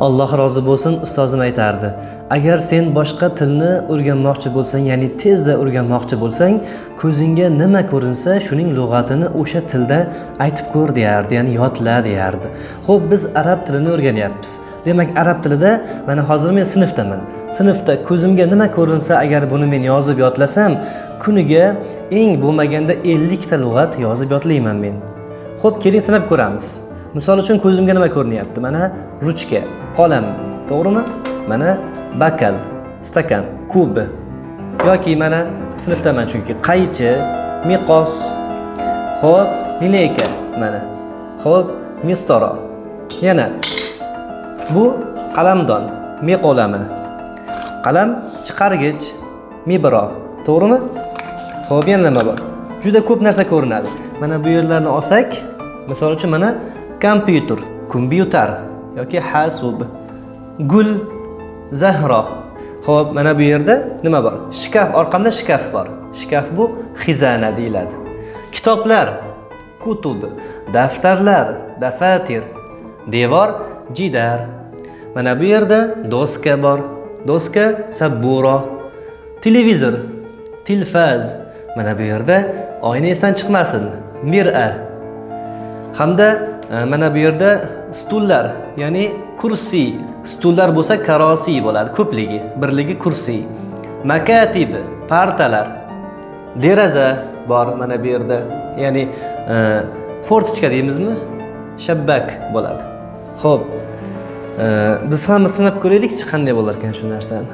Alloh rozi bo'lsin, ustozim aytardi. Agar sen boshqa tilni o'rganmoqchi bo'lsang, ya'ni tezda o'rganmoqchi bo'lsang, ko'zingga nima ko'rinsa, shuning lug'atini o'sha tilda aytib ko'r deyardi, ya'ni yodla deyardi. Xo'p, biz arab tilini o'rganyapmiz. Demak, arab tilida mana hozir men sinfdaman. Sinfda ko'zimga nima ko'rinsa, agar buni men yozib yodlasam, kuniga eng bo'lmaganda 50 ta lug'at yozib yodlayman men. Xo'p, keling sinab ko'ramiz. Misol uchun ko'zimga nima ko'rinyapti? Mana ruchka, qalam, to'g'rimi? Mana bakal, stakan, kub. Yoki mana sinfdaman chunki qaychi, miqos. Xo'p, lineyka mana. Xo'p, mistoro. Yana bu qalamdon, miqolami. Qalam chiqargich, mibro. To'g'rimi? Xo'p, yana nima bor? Juda ko'p narsa ko'rinadi. Mana bu yerlarni olsak, misol uchun mana kompyuter yoki hasub, gul, zahro. Xo'p, mana bu yerda nima bor? Shkaf, orqamda shkaf bor. Shkaf bu xizana deyiladi. Kitoblar, kutub, daftarlar, dafatir, devor, jidar. Mana bu yerda doska bor. Doska, sabburo. Televizor, tilfaz. Mana bu yerda oyna esdan chiqmasin, mir'a. Hamda mana bu yerda stullar, ya'ni kursi. Stullar bo'lsa karosi bo'ladi, ko'pligi, birligi kursi. Makatib, partalar. Deraza bor mana bu yerda, ya'ni fortichka deymizmi? Shabbak bo'ladi. Xo'p, biz ham sinab ko'raylik-chi qanday bo'lar ekan shu narsani.